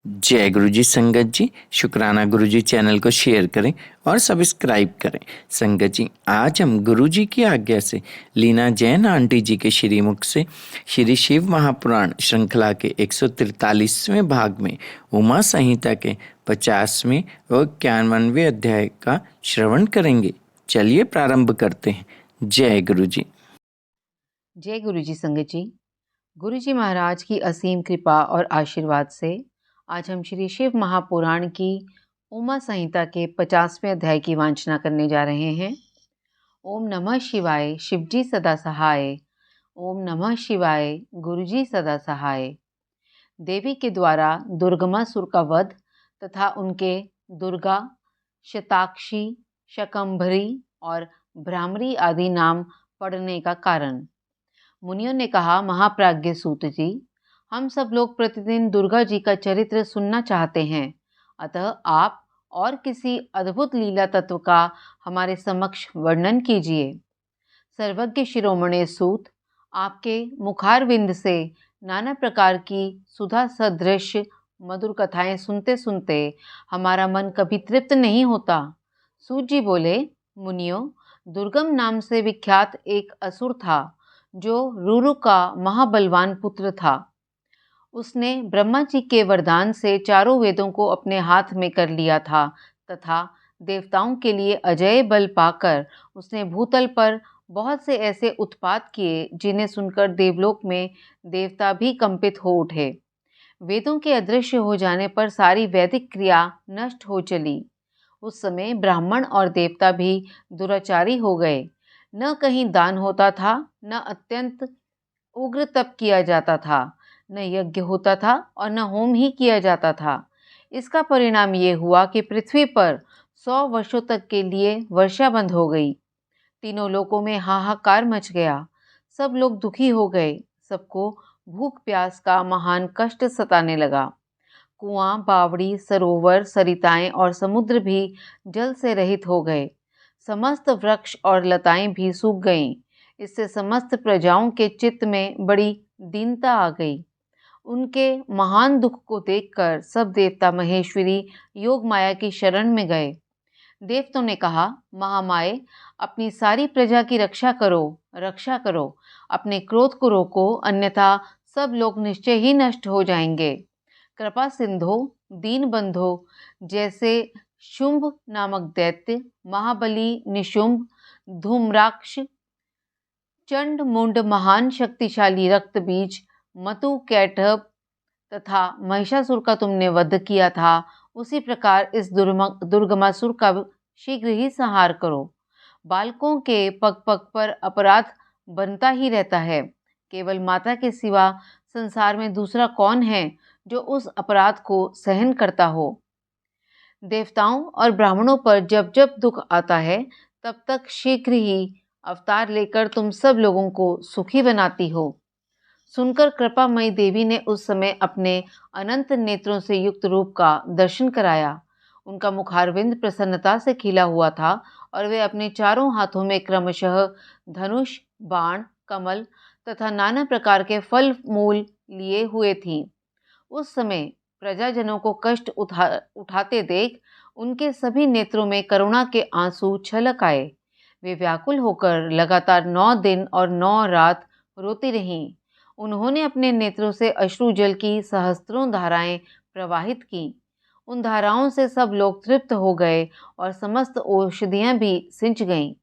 जय गुरु जी। संगत जी, शुक्राना गुरु जी चैनल को शेयर करें और सब्सक्राइब करें। संगत जी, आज हम गुरु जी की आज्ञा से लीना जैन आंटी जी के श्रीमुख से श्री शिव महापुराण श्रृंखला के 143वें भाग में उमा संहिता के 50वें और 91वें अध्याय का श्रवण करेंगे। चलिए प्रारंभ करते हैं। जय गुरु जी। जय गुरु जी। संगत जी, गुरु जी महाराज की असीम कृपा और आशीर्वाद से आज हम श्री शिव महापुराण की उमा संहिता के 50वें अध्याय की वांछना करने जा रहे हैं। ओम नमः शिवाय, शिवजी सदा सहाय। ओम नमः शिवाय, गुरुजी सदा सहाय। देवी के द्वारा दुर्गमासुर का वध तथा उनके दुर्गा, शताक्षी, शकंभरी और भ्रामरी आदि नाम पड़ने का कारण। मुनियों ने कहा, महाप्राज्ञ सूत जी, हम सब लोग प्रतिदिन दुर्गा जी का चरित्र सुनना चाहते हैं, अतः आप और किसी अद्भुत लीला तत्व का हमारे समक्ष वर्णन कीजिए। सर्वज्ञ शिरोमणि सूत, आपके मुखारविंद से नाना प्रकार की सुधा सदृश मधुर कथाएं सुनते सुनते हमारा मन कभी तृप्त नहीं होता। सूत जी बोले, मुनियों, दुर्गम नाम से विख्यात एक असुर था जो रुरु का महाबलवान पुत्र था। उसने ब्रह्मा जी के वरदान से चारों वेदों को अपने हाथ में कर लिया था तथा देवताओं के लिए अजय बल पाकर उसने भूतल पर बहुत से ऐसे उत्पात किए जिन्हें सुनकर देवलोक में देवता भी कंपित हो उठे। वेदों के अदृश्य हो जाने पर सारी वैदिक क्रिया नष्ट हो चली। उस समय ब्राह्मण और देवता भी दुराचारी हो गए। न कहीं दान होता था, न अत्यंत उग्र तप किया जाता था, न यज्ञ होता था और न होम ही किया जाता था। इसका परिणाम ये हुआ कि पृथ्वी पर 100 वर्षों तक के लिए वर्षा बंद हो गई। तीनों लोकों में हाहाकार मच गया। सब लोग दुखी हो गए। सबको भूख प्यास का महान कष्ट सताने लगा। कुआं, बावड़ी, सरोवर, सरिताएं और समुद्र भी जल से रहित हो गए। समस्त वृक्ष और लताएं भी सूख गईं। इससे समस्त प्रजाओं के चित्त में बड़ी दीनता आ गई। उनके महान दुख को देखकर सब देवता महेश्वरी योग माया की शरण में गए। देवताओं ने कहा, महामाये, अपनी सारी प्रजा की रक्षा करो। अपने क्रोध को रोको, अन्यथा सब लोग निश्चय ही नष्ट हो जाएंगे। कृपा सिंधो, दीन बंधो, जैसे शुंभ नामक दैत्य, महाबली निशुंभ, धूम्राक्ष, चंड मुंड, महान शक्तिशाली रक्त बीज, मतु, कैटभ तथा महिषासुर का तुमने वध किया था, उसी प्रकार इस दुर्गमासुर का शीघ्र ही संहार करो। बालकों के पग पग पर अपराध बनता ही रहता है। केवल माता के सिवा संसार में दूसरा कौन है जो उस अपराध को सहन करता हो। देवताओं और ब्राह्मणों पर जब जब दुख आता है, तब तक शीघ्र ही अवतार लेकर तुम सब लोगों को सुखी बनाती हो। सुनकर कृपामयी देवी ने उस समय अपने अनंत नेत्रों से युक्त रूप का दर्शन कराया। उनका मुखारविंद प्रसन्नता से खिला हुआ था और वे अपने चारों हाथों में क्रमशः धनुष, बाण, कमल तथा नाना प्रकार के फल मूल लिए हुए थीं। उस समय प्रजाजनों को कष्ट उठाते देख उनके सभी नेत्रों में करुणा के आंसू छलक आए। वे व्याकुल होकर लगातार 9 दिन और 9 रात रोती रहीं। उन्होंने अपने नेत्रों से अश्रु जल की सहस्त्रों धाराएं प्रवाहित की। उन धाराओं से सब लोग तृप्त हो गए और समस्त औषधियां भी सिंच गईं।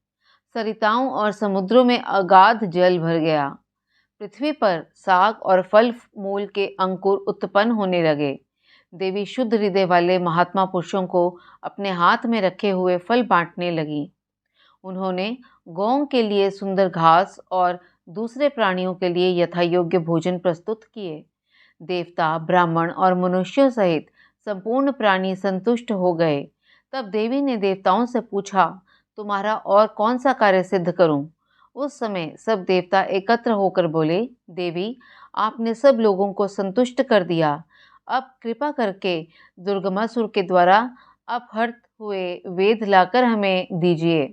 सरिताओं और समुद्रों में अगाध जल भर गया। पृथ्वी पर साग और फल मूल के अंकुर उत्पन्न होने लगे। देवी शुद्ध हृदय वाले महात्मा पुरुषों को अपने हाथ में रखे हुए फल बांटने लगी। उन्होंने गौओं के लिए सुंदर घास और दूसरे प्राणियों के लिए यथा योग्य भोजन प्रस्तुत किए। देवता, ब्राह्मण और मनुष्यों सहित संपूर्ण प्राणी संतुष्ट हो गए। तब देवी ने देवताओं से पूछा, तुम्हारा और कौन सा कार्य सिद्ध करूं? उस समय सब देवता एकत्र होकर बोले, देवी, आपने सब लोगों को संतुष्ट कर दिया। अब कृपा करके दुर्गमासुर के द्वारा अपहृत हुए वेद लाकर हमें दीजिए।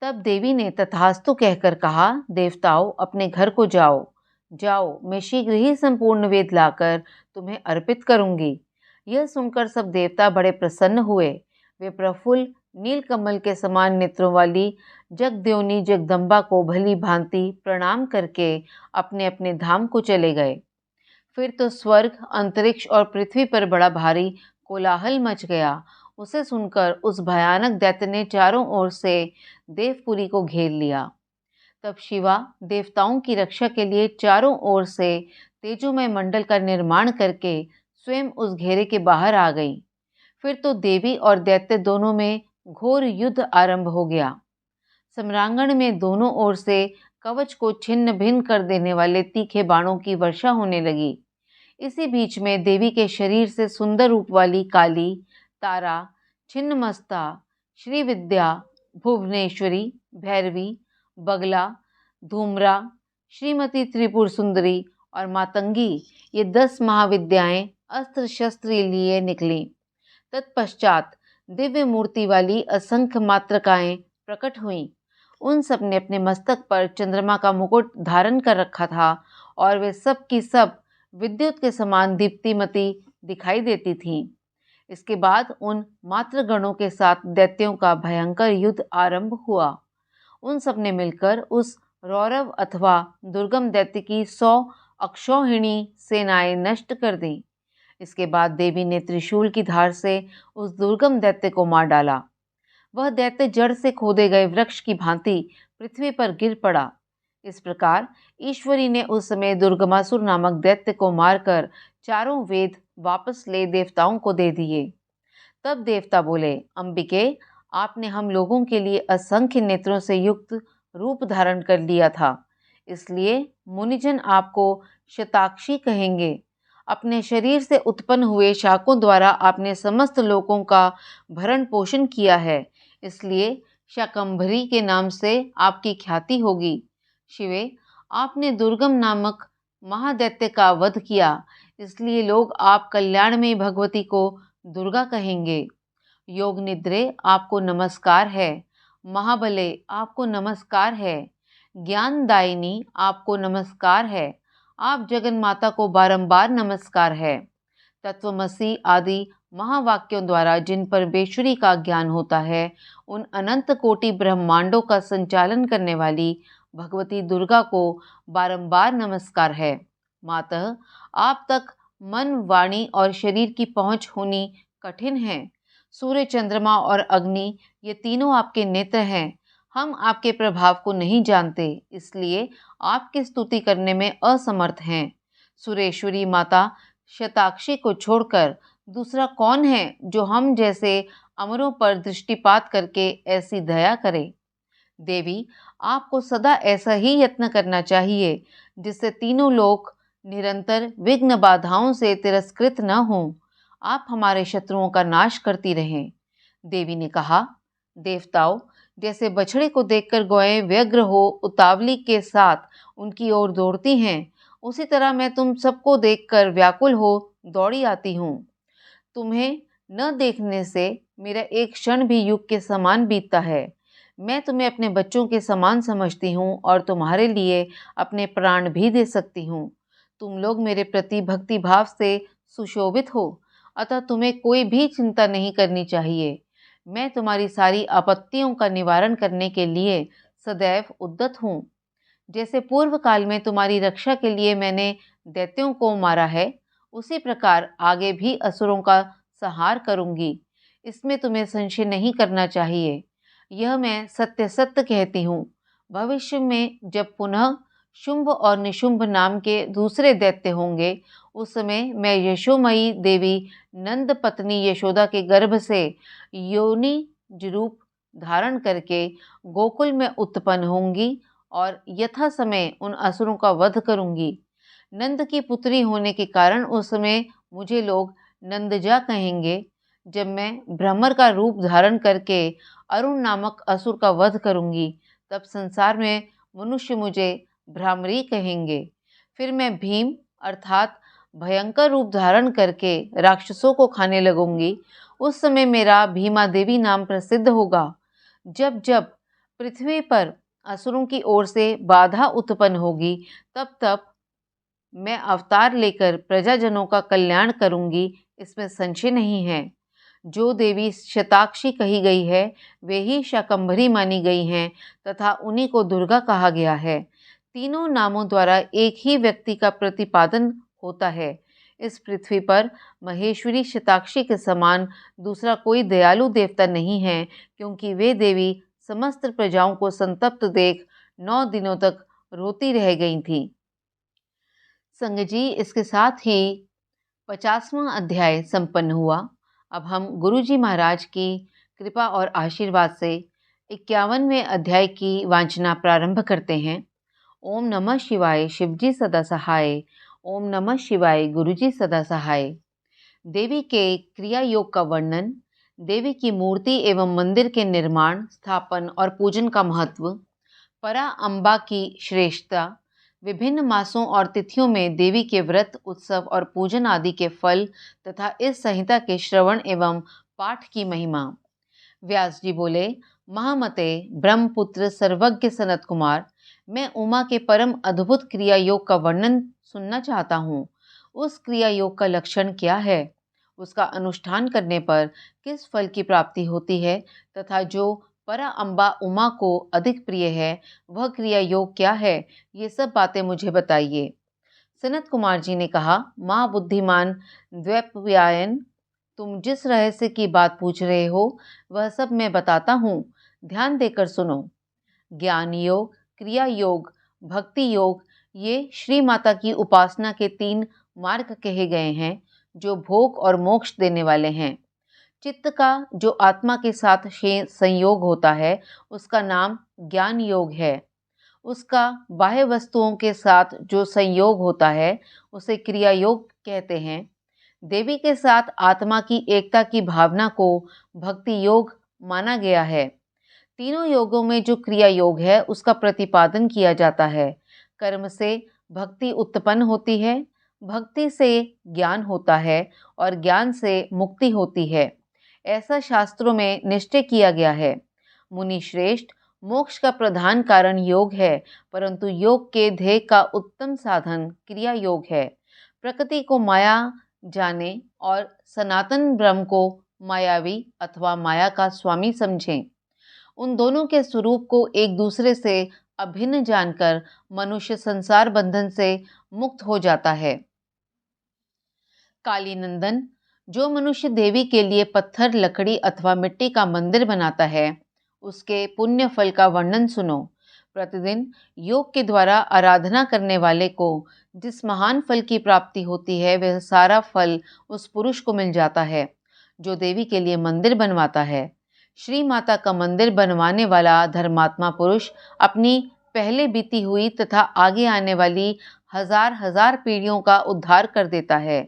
तब देवी ने तथास्तु कहकर कहा, देवताओं, अपने घर को जाओ। जाओ, मैं शीघ्र ही संपूर्ण वेद लाकर तुम्हें अर्पित करूंगी। यह सुनकर सब देवता बड़े प्रसन्न हुए। वे प्रफुल्ल नीलकमल के समान नेत्रों वाली जगदेवनी जगदम्बा को भली भांति प्रणाम करके अपने अपने धाम को चले गए। फिर तो स्वर्ग, अंतरिक्ष और पृथ्वी पर बड़ा भारी कोलाहल मच गया। उसे सुनकर उस भयानक दैत्य ने चारों ओर से देवपुरी को घेर लिया। तब शिवा देवताओं की रक्षा के लिए चारों ओर से तेजोमय मंडल का निर्माण करके स्वयं उस घेरे के बाहर आ गई। फिर तो देवी और दैत्य दोनों में घोर युद्ध आरंभ हो गया। सम्रांगण में दोनों ओर से कवच को छिन्न भिन्न कर देने वाले तीखे बाणों की वर्षा होने लगी। इसी बीच में देवी के शरीर से सुंदर रूप वाली काली, तारा, छिन्नमस्ता, श्रीविद्या, भुवनेश्वरी, भैरवी, बगला, धूम्रा, श्रीमती त्रिपुर सुंदरी और मातंगी, ये 10 महाविद्याएं अस्त्र शस्त्र लिए निकली। तत्पश्चात दिव्य मूर्ति वाली असंख्य मातृकाएं प्रकट हुईं। उन सब ने अपने मस्तक पर चंद्रमा का मुकुट धारण कर रखा था और वे सब की सब विद्युत के समान दीप्तिमती दिखाई देती थीं। इसके बाद उन मातृगणों के साथ दैत्यों का भयंकर युद्ध आरंभ हुआ। उन सब ने मिलकर उस रौरव अथवा दुर्गम दैत्य की 100 अक्षौहिणी सेनाएं नष्ट कर दी। इसके बाद देवी ने त्रिशूल की धार से उस दुर्गम दैत्य को मार डाला। वह दैत्य जड़ से खोदे गए वृक्ष की भांति पृथ्वी पर गिर पड़ा। इस प्रकार ईश्वरी ने उस समय दुर्गमासुर नामक दैत्य को मारकर चारों वेद वापस ले देवताओं को दे दिए। तब देवता बोले, अंबिके, आपने हम लोगों के लिए असंख्य नेत्रों से युक्त रूप धारण कर लिया था, इसलिए मुनिजन आपको शताक्षी कहेंगे। अपने शरीर से उत्पन्न हुए शाकों द्वारा आपने समस्त लोकों का भरण पोषण किया है, इसलिए शाकंभरी के नाम से आपकी ख्याति होगी। शिवे, आपने दुर्गम नामक महादैत्य का वध किया, इसलिए लोग आप कल्याणमयी भगवती को दुर्गा कहेंगे। योग निद्रे, आपको नमस्कार है। महाबले, आपको नमस्कार है। ज्ञानदायिनी, आपको नमस्कार है। आप जगन माता को बारंबार नमस्कार है। तत्वमसी आदि महावाक्यों द्वारा जिन परमेश्वरी का ज्ञान होता है, उन अनंत कोटि ब्रह्मांडों का संचालन करने वाली भगवती दुर्गा को बारंबार नमस्कार है। मातः, आप तक मन, वाणी और शरीर की पहुंच होनी कठिन है। सूर्य, चंद्रमा और अग्नि, ये तीनों आपके नेत्र हैं। हम आपके प्रभाव को नहीं जानते, इसलिए आपकी स्तुति करने में असमर्थ हैं। सुरेश्वरी माता शताक्षी को छोड़कर दूसरा कौन है जो हम जैसे अमरों पर दृष्टिपात करके ऐसी दया करे। देवी, आपको सदा ऐसा ही यत्न करना चाहिए जिससे तीनों लोक निरंतर विघ्न बाधाओं से तिरस्कृत न हों। आप हमारे शत्रुओं का नाश करती रहें। देवी ने कहा, देवताओं, जैसे बछड़े को देखकर गौएं व्यग्र हो उतावली के साथ उनकी ओर दौड़ती हैं, उसी तरह मैं तुम सबको देखकर व्याकुल हो दौड़ी आती हूँ। तुम्हें न देखने से मेरा एक क्षण भी युग के समान बीतता है। मैं तुम्हें अपने बच्चों के समान समझती हूँ और तुम्हारे लिए अपने प्राण भी दे सकती हूँ। तुम लोग मेरे प्रति भक्ति भाव से सुशोभित हो, अतः तुम्हें कोई भी चिंता नहीं करनी चाहिए। मैं तुम्हारी सारी आपत्तियों का निवारण करने के लिए सदैव उद्यत हूँ। जैसे पूर्व काल में तुम्हारी रक्षा के लिए मैंने दैत्यों को मारा है, उसी प्रकार आगे भी असुरों का संहार करूंगी। इसमें तुम्हें संशय नहीं करना चाहिए। यह मैं सत्य सत्य कहती हूँ। भविष्य में जब पुनः शुंभ और निशुंभ नाम के दूसरे दैत्य होंगे, उस समय मैं यशोमयी देवी नंद पत्नी यशोदा के गर्भ से योनि रूप धारण करके गोकुल में उत्पन्न होंगी और यथा समय उन असुरों का वध करूंगी। नंद की पुत्री होने के कारण उस समय मुझे लोग नंदजा कहेंगे। जब मैं भ्रमर का रूप धारण करके अरुण नामक असुर का वध करूंगी, तब संसार में मनुष्य मुझे भ्रामरी कहेंगे। फिर मैं भीम अर्थात भयंकर रूप धारण करके राक्षसों को खाने लगूंगी। उस समय मेरा भीमा देवी नाम प्रसिद्ध होगा। जब जब पृथ्वी पर असुरों की ओर से बाधा उत्पन्न होगी, तब तब मैं अवतार लेकर प्रजाजनों का कल्याण करूंगी, इसमें संशय नहीं है। जो देवी शताक्षी कही गई है वे ही शाकंभरी मानी गई हैं तथा उन्हीं को दुर्गा कहा गया है। तीनों नामों द्वारा एक ही व्यक्ति का प्रतिपादन होता है। इस पृथ्वी पर महेश्वरी शताक्षी के समान दूसरा कोई दयालु देवता नहीं है, क्योंकि वे देवी समस्त प्रजाओं को संतप्त देख 9 दिनों तक रोती रह गई थी। संग जी, इसके साथ ही 50वां अध्याय संपन्न हुआ। अब हम गुरु जी महाराज की कृपा और आशीर्वाद से 51वें अध्याय की वांछना प्रारंभ करते हैं। ओम नमः शिवाय, शिवजी सदा सहाय। ओम नमः शिवाय, गुरुजी सदा सहाय। देवी के क्रिया योग का वर्णन, देवी की मूर्ति एवं मंदिर के निर्माण, स्थापन और पूजन का महत्व, परा अम्बा की श्रेष्ठता, विभिन्न मासों और तिथियों में देवी के व्रत, उत्सव और पूजन आदि के फल तथा इस संहिता के श्रवण एवं पाठ की महिमा। व्यास जी बोले, महामते ब्रह्मपुत्र सर्वज्ञ सनत कुमार, मैं उमा के परम अद्भुत क्रिया योग का वर्णन सुनना चाहता हूँ। उस क्रिया योग का लक्षण क्या है, उसका अनुष्ठान करने पर किस फल की प्राप्ति होती है तथा जो परा अम्बा उमा को अधिक प्रिय है वह क्रिया योग क्या है, ये सब बातें मुझे बताइए। सनत कुमार जी ने कहा, माँ बुद्धिमान द्वैपायन, तुम जिस रहस्य की बात पूछ रहे हो वह सब मैं बताता हूँ, ध्यान देकर सुनो। ज्ञान योग, क्रिया योग, भक्ति योग, ये श्री माता की उपासना के 3 मार्ग कहे गए हैं जो भोग और मोक्ष देने वाले हैं। चित्त का जो आत्मा के साथ संयोग होता है उसका नाम ज्ञान योग है। उसका बाह्य वस्तुओं के साथ जो संयोग होता है उसे क्रिया योग कहते हैं। देवी के साथ आत्मा की एकता की भावना को भक्ति योग माना गया है। तीनों योगों में जो क्रिया योग है उसका प्रतिपादन किया जाता है। कर्म से भक्ति उत्पन्न होती है, भक्ति से ज्ञान होता है और ज्ञान से मुक्ति होती है, ऐसा शास्त्रों में निश्चय किया गया है। मुनि श्रेष्ठ, मोक्ष का प्रधान कारण योग है, परंतु योग के ध्येय का उत्तम साधन क्रिया योग है। प्रकृति को माया जाने और सनातन ब्रह्म को मायावी अथवा माया का स्वामी समझें। उन दोनों के स्वरूप को एक दूसरे से अभिन्न जानकर मनुष्य संसार बंधन से मुक्त हो जाता है। काली नंदन, जो मनुष्य देवी के लिए पत्थर, लकड़ी अथवा मिट्टी का मंदिर बनाता है उसके पुण्य फल का वर्णन सुनो। प्रतिदिन योग के द्वारा आराधना करने वाले को जिस महान फल की प्राप्ति होती है वह सारा फल उस पुरुष को मिल जाता है जो देवी के लिए मंदिर बनवाता है। श्री माता का मंदिर बनवाने वाला धर्मात्मा पुरुष अपनी पहले बीती हुई तथा आगे आने वाली हजार हजार पीढ़ियों का उद्धार कर देता है।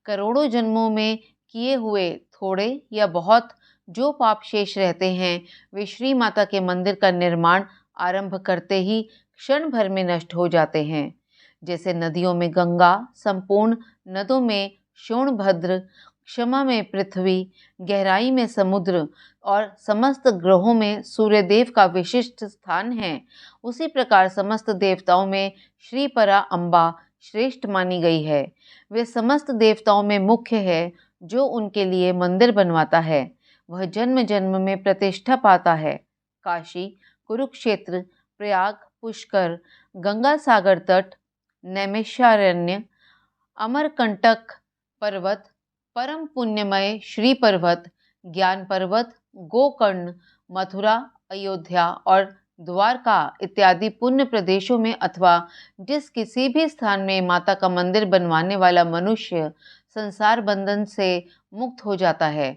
करोड़ों जन्मों में किए हुए थोड़े या बहुत जो पाप शेष रहते हैं वे श्री माता के मंदिर का निर्माण आरंभ करते ही क्षण भर में नष्ट हो जाते हैं। जैसे नदियों में गंगा, संपूर्ण नदों में शोणभद्र, क्षमा में पृथ्वी, गहराई में समुद्र और समस्त ग्रहों में सूर्यदेव का विशिष्ट स्थान है, उसी प्रकार समस्त देवताओं में श्री परा अम्बा श्रेष्ठ मानी गई है। वे समस्त देवताओं में मुख्य है। जो उनके लिए मंदिर बनवाता है वह जन्म जन्म में प्रतिष्ठा पाता है। काशी, कुरुक्षेत्र, प्रयाग, पुष्कर, गंगा सागर तट, नैमिषारण्य, अमरकंटक पर्वत, परम पुण्यमय श्री पर्वत, ज्ञान पर्वत, गोकर्ण, मथुरा, अयोध्या और द्वारका इत्यादि पुण्य प्रदेशों में अथवा जिस किसी भी स्थान में माता का मंदिर बनवाने वाला मनुष्य संसार बंधन से मुक्त हो जाता है।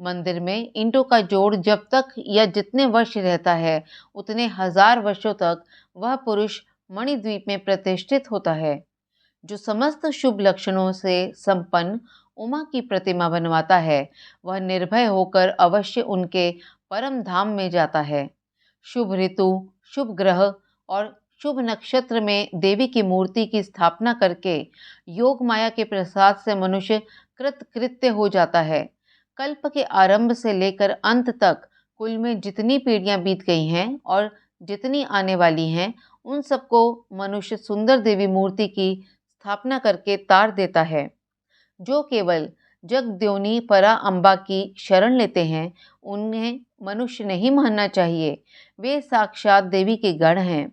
मंदिर में ईंटों का जोड़ जब तक या जितने वर्ष रहता है उतने हजार वर्षों तक वह पुरुष मणिद्वीप में प्रतिष्ठित होता है। जो समस्त शुभ लक्षणों से संपन्न उमा की प्रतिमा बनवाता है वह निर्भय होकर अवश्य उनके परम धाम में जाता है। शुभ ऋतु, शुभ ग्रह और शुभ नक्षत्र में देवी की मूर्ति की स्थापना करके योग माया के प्रसाद से मनुष्य कृतकृत्य हो जाता है। कल्प के आरंभ से लेकर अंत तक कुल में जितनी पीढ़ियां बीत गई हैं और जितनी आने वाली हैं उन सबको मनुष्य सुंदर देवी मूर्ति की स्थापना करके तार देता है। जो केवल जगद्योनी परा अम्बा की शरण लेते हैं, उन्हें मनुष्य नहीं मानना चाहिए। वे साक्षात देवी के गण हैं।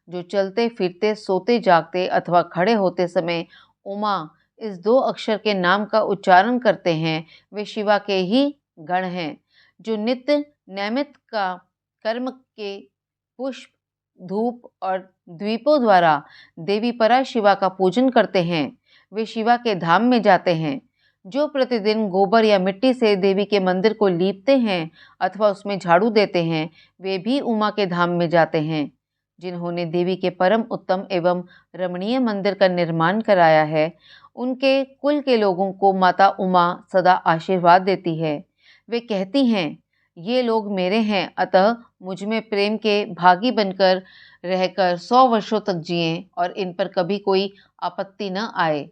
जो चलते फिरते, सोते जागते अथवा खड़े होते समय उमा इस 2 अक्षर के नाम का उच्चारण करते हैं, वे शिवा के ही गण हैं। जो नित्य नैमित्त का कर्म के पुष्प, धूप और द्वीपों द्वारा देवी परा शिवा का पूजन करते हैं, वे शिवा के धाम में जाते हैं। जो प्रतिदिन गोबर या मिट्टी से देवी के मंदिर को लीपते हैं अथवा उसमें झाड़ू देते हैं, वे भी उमा के धाम में जाते हैं। जिन्होंने देवी के परम उत्तम एवं रमणीय मंदिर का निर्माण कराया है, उनके कुल के लोगों को माता उमा सदा आशीर्वाद देती है। वे कहती हैं, ये लोग मेरे हैं, अतः मुझ में प्रेम के भागी बनकर रहकर 100 वर्षों तक जिएं और इन पर कभी कोई आपत्ति न आए।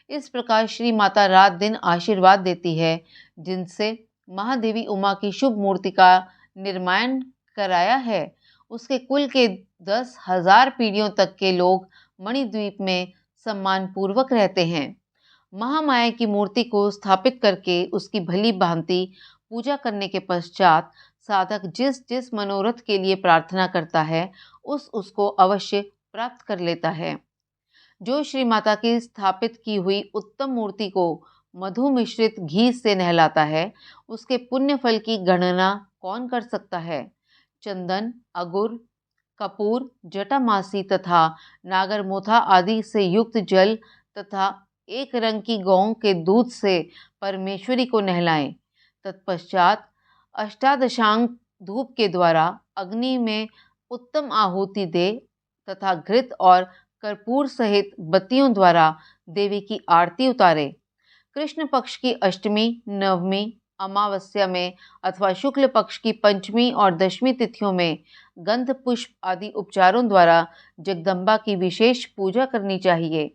इस प्रकार श्री माता रात दिन आशीर्वाद देती है। जिनसे महादेवी उमा की शुभ मूर्ति का निर्माण कराया है, उसके कुल के 10,000 पीढ़ियों तक के लोग मणिद्वीप में सम्मान पूर्वक रहते हैं। महामाया की मूर्ति को स्थापित करके उसकी भली भांति पूजा करने के पश्चात साधक जिस जिस मनोरथ के लिए प्रार्थना करता है, उसको अवश्य प्राप्त कर लेता है। जो श्री माता की स्थापित की हुई उत्तम मूर्ति को मधु मिश्रित घी से नहलाता है, उसके पुण्य फल की गणना कौन कर सकता है। चंदन, अगुर, कपूर, जटामासी तथा नागरमोथा आदि से युक्त जल तथा एक रंग की गौं के दूध से परमेश्वरी को नहलाएं। तत्पश्चात अष्टादशांग धूप के द्वारा अग्नि में उत्तम आहुति दे तथा घृत और कर्पूर सहित बत्तियों द्वारा देवी की आरती उतारे। कृष्ण पक्ष की अष्टमी, नवमी, अमावस्या में अथवा शुक्ल पक्ष की पंचमी और दशमी तिथियों में गंध पुष्प आदि उपचारों द्वारा जगदम्बा की विशेष पूजा करनी चाहिए।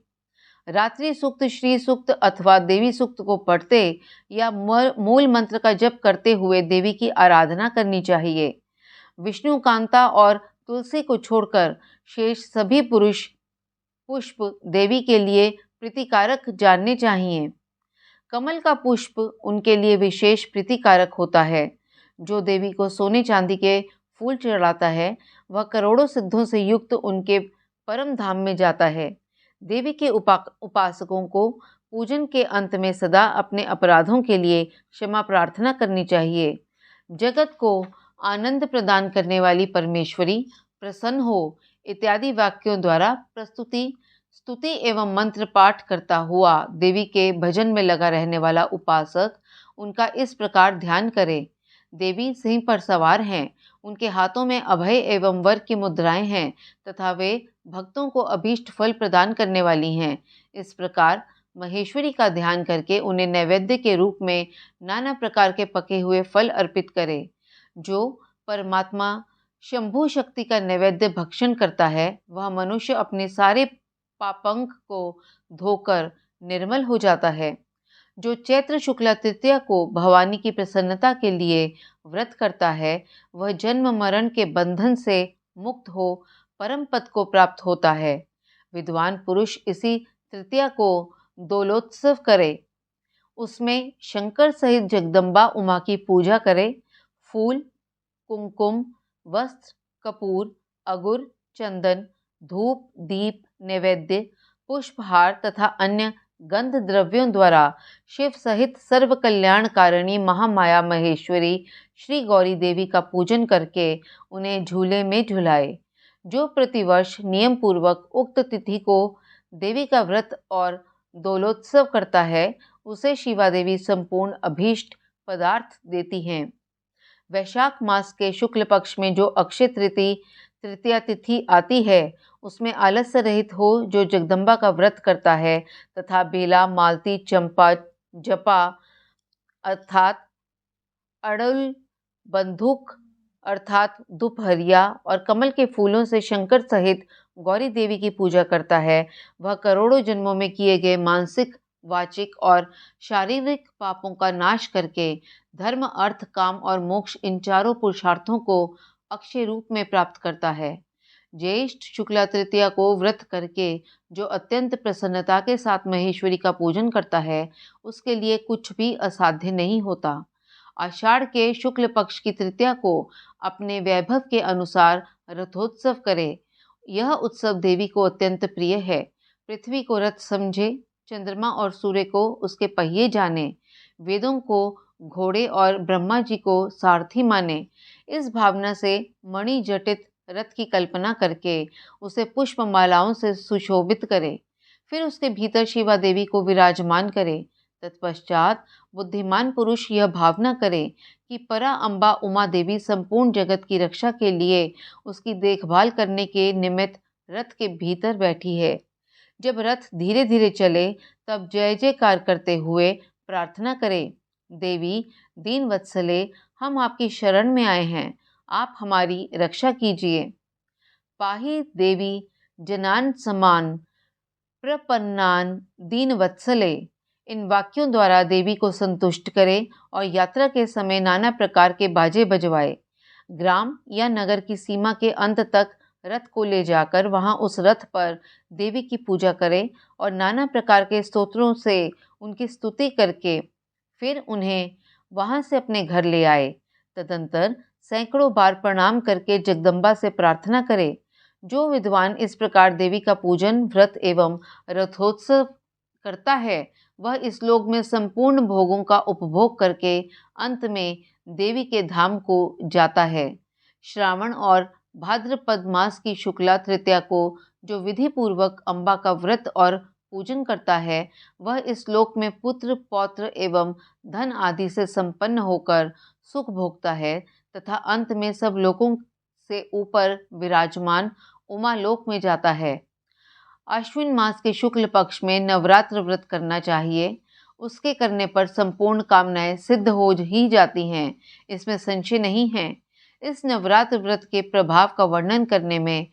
रात्रि सूक्त, श्री सूक्त अथवा देवी सूक्त को पढ़ते या मूल मंत्र का जप करते हुए देवी की आराधना करनी चाहिए। विष्णु कांता और तुलसी को छोड़कर शेष सभी पुरुष पुष्प देवी के लिए प्रीतिकारक जानने चाहिए। कमल का पुष्प उनके लिए विशेष प्रीतिकारक होता है। जो देवी को सोने चांदी के फूल चढ़ाता है, वह करोड़ों सिद्धों से युक्त उनके परम धाम में जाता है। देवी के उपासकों को पूजन के अंत में सदा अपने अपराधों के लिए क्षमा प्रार्थना करनी चाहिए। जगत को आनंद प्रदान करने वाली परमेश्वरी प्रसन्न हो इत्यादि वाक्यों द्वारा स्तुति एवं मंत्र पाठ करता हुआ देवी के भजन में लगा रहने वाला उपासक उनका इस प्रकार ध्यान करे। देवी सिंह पर सवार हैं, उनके हाथों में अभय एवं वर की मुद्राएं हैं तथा वे भक्तों को अभीष्ट फल प्रदान करने वाली हैं। इस प्रकार महेश्वरी का ध्यान करके उन्हें नैवेद्य के रूप में नाना प्रकार के पके हुए फल अर्पित करे। जो परमात्मा शंभु शक्ति का नैवेद्य भक्षण करता है, वह मनुष्य अपने सारे पापंक को धोकर निर्मल हो जाता है। जो चैत्र शुक्ला तृतीया को भवानी की प्रसन्नता के लिए व्रत करता है, वह जन्म मरण के बंधन से मुक्त हो परम पद को प्राप्त होता है। विद्वान पुरुष इसी तृतीया को दोलोत्सव करे, उसमें शंकर सहित जगदम्बा उमा की पूजा करे। फूल, कुमकुम, वस्त्र, कपूर, अगुर, चंदन, धूप, दीप, नैवेद्य, पुष्पहार तथा अन्य गंध द्रव्यों द्वारा शिव सहित सर्व कल्याणकारिणी महामाया महेश्वरी श्री गौरी देवी का पूजन करके उन्हें झूले में झुलाए। जो प्रतिवर्ष नियम पूर्वक उक्त तिथि को देवी का व्रत और दोलोत्सव करता है, उसे शिवा देवी संपूर्ण अभीष्ट पदार्थ देती हैं। वैशाख मास के शुक्ल पक्ष में जो अक्षय तृतीया तिथि आती है, उसमें आलस्य रहित हो जो जगदम्बा का व्रत करता है तथा बेला, मालती, चंपा, जपा अर्थात अड़ुल, बंदूक अर्थात दुपहरिया और कमल के फूलों से शंकर सहित गौरी देवी की पूजा करता है, वह करोड़ों जन्मों में किए गए मानसिक, वाचिक और शारीरिक पापों का नाश करके धर्म, अर्थ, काम और मोक्ष इन चारों पुरुषार्थों को अक्षय रूप में प्राप्त करता है। ज्येष्ठ शुक्ला तृतीया को व्रत करके जो अत्यंत प्रसन्नता के साथ महेश्वरी का पूजन करता है, उसके लिए कुछ भी असाध्य नहीं होता। आषाढ़ के शुक्ल पक्ष की तृतीया को अपने वैभव के अनुसार रथोत्सव करे। यह उत्सव देवी को अत्यंत प्रिय है। पृथ्वी को रथ समझे, चंद्रमा और सूर्य को उसके पहिए जाने, वेदों को घोड़े और ब्रह्मा जी को सारथी माने। इस भावना से मणि जटित रथ की कल्पना करके उसे पुष्प मालाओं से सुशोभित करे। फिर उसके भीतर शिवा देवी को विराजमान करे। तत्पश्चात बुद्धिमान पुरुष यह भावना करे कि परा अम्बा उमा देवी संपूर्ण जगत की रक्षा के लिए उसकी देखभाल करने के निमित्त रथ के भीतर बैठी है। जब रथ धीरे धीरे चले तब जय जयकार करते हुए प्रार्थना करे, देवी दीन वत्सले, हम आपकी शरण में आए हैं, आप हमारी रक्षा कीजिए। पाहि देवी जनान समान प्रपन्नान दीन वत्सले। इन वाक्यों द्वारा देवी को संतुष्ट करे और यात्रा के समय नाना प्रकार के बाजे बजवाए। ग्राम या नगर की सीमा के अंत तक रथ को ले जाकर वहां उस रथ पर देवी की पूजा करे और नाना प्रकार के स्तोत्रों से उनकी स्तुति करके फिर उन्हें वहां से अपने घर ले आए। तदंतर सैकड़ों बार प्रणाम करके जगदम्बा से प्रार्थना करे। जो विद्वान इस प्रकार देवी का पूजन, व्रत एवं रथोत्सव करता है, वह इस लोक में संपूर्ण भोगों का उपभोग करके अंत में देवी के धाम को जाता है। श्रावण और भाद्रपद मास की शुक्ला तृतीया को जो विधि पूर्वक अम्बा का व्रत और पूजन करता है, वह इस लोक में पुत्र पौत्र एवं धन आदि से संपन्न होकर सुख भोगता है तथा अंत में सब लोकों से ऊपर विराजमान उमा लोक में जाता है। आश्विन मास के शुक्ल पक्ष में नवरात्र व्रत करना चाहिए। उसके करने पर संपूर्ण कामनाएं सिद्ध हो ही जाती हैं, इसमें संशय नहीं है। इस नवरात्र व्रत के प्रभाव का वर्णन करने में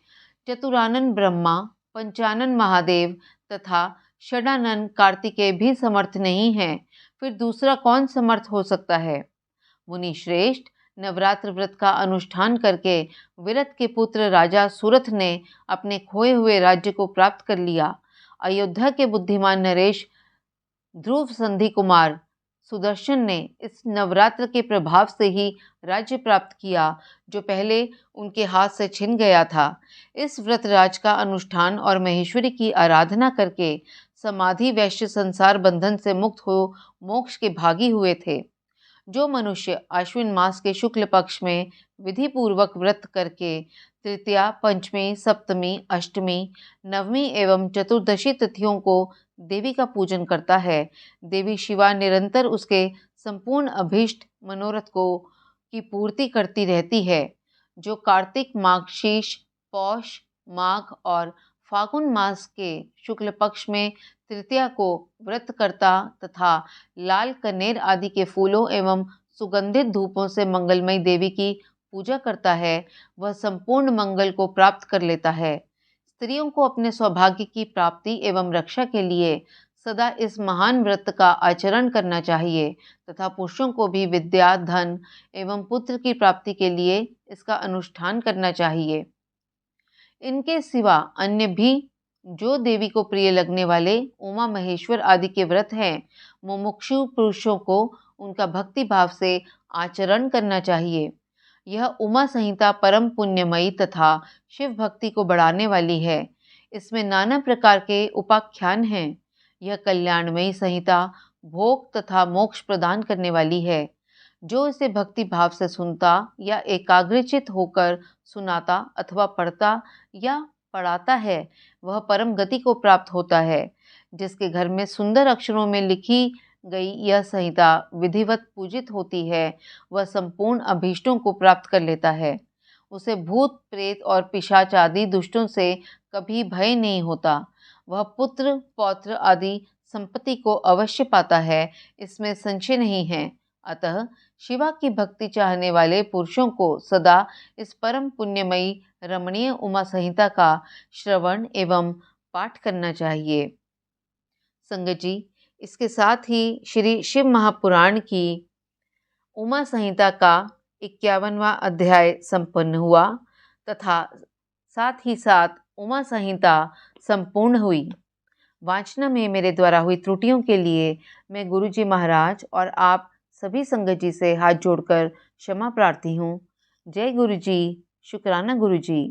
चतुरानन ब्रह्मा, पंचानन महादेव तथा षडानन कार्तिकेय भी समर्थ नहीं है, फिर दूसरा कौन समर्थ हो सकता है। मुनि श्रेष्ठ, नवरात्र व्रत का अनुष्ठान करके विरत के पुत्र राजा सुरथ ने अपने खोए हुए राज्य को प्राप्त कर लिया। अयोध्या के बुद्धिमान नरेश ध्रुव संधि कुमार सुदर्शन ने इस नवरात्र के प्रभाव से ही राज्य प्राप्त किया, जो पहले उनके हाथ से छिन गया था। इस व्रत राज का अनुष्ठान और महेश्वरी की आराधना करके समाधि वैश्य संसार बंधन से मुक्त हो मोक्ष के भागी हुए थे। जो मनुष्य आश्विन मास के शुक्ल पक्ष में विधि पूर्वक व्रत करके तृतीया, पंचमी, सप्तमी, अष्टमी, नवमी एवं चतुर्दशी तिथियों को देवी का पूजन करता है, देवी शिवा निरंतर उसके संपूर्ण अभीष्ट मनोरथ को की पूर्ति करती रहती है। जो कार्तिक, माघशीष, पौष, माघ और फागुन मास के शुक्ल पक्ष में तृतीया को व्रत करता तथा लाल कनेर आदि के फूलों एवं सुगंधित धूपों से मंगलमयी देवी की पूजा करता है, वह संपूर्ण मंगल को प्राप्त कर लेता है। स्त्रियों को अपने सौभाग्य की प्राप्ति एवं रक्षा के लिए सदा इस महान व्रत का आचरण करना चाहिए तथा पुरुषों को भी विद्या, धन एवं पुत्र की प्राप्ति के लिए इसका अनुष्ठान करना चाहिए। इनके सिवा अन्य भी जो देवी को प्रिय लगने वाले उमा महेश्वर आदि के व्रत हैं, मुमुक्षु पुरुषों को उनका भक्ति भाव से आचरण करना चाहिए। यह उमा संहिता परम पुण्यमयी तथा शिव भक्ति को बढ़ाने वाली है। इसमें नाना प्रकार के उपाख्यान हैं। यह कल्याणमयी संहिता भोग तथा मोक्ष प्रदान करने वाली है। जो इसे भक्ति भाव से सुनता या एकाग्रचित होकर सुनाता अथवा पढ़ता या पढ़ाता है, वह परम गति को प्राप्त होता है। जिसके घर में सुंदर अक्षरों में लिखी गई यह संहिता विधिवत पूजित होती है, वह संपूर्ण अभीष्टों को प्राप्त कर लेता है। उसे भूत प्रेत और पिशाच आदि दुष्टों से कभी भय नहीं होता। वह पुत्र पौत्र आदि संपत्ति को अवश्य पाता है, इसमें संशय नहीं है। अतः शिवा की भक्ति चाहने वाले पुरुषों को सदा इस परम पुण्यमयी रमणीय उमा संहिता का श्रवण एवं पाठ करना चाहिए। संगत जी, इसके साथ ही श्री शिव महापुराण की उमा संहिता का 51वां अध्याय संपन्न हुआ तथा साथ ही साथ उमा संहिता संपूर्ण हुई। वाचना में मेरे द्वारा हुई त्रुटियों के लिए मैं गुरुजी महाराज और आप सभी संगत जी से हाथ जोड़कर क्षमा प्रार्थी हूँ। जय गुरुजी, शुक्राना गुरुजी।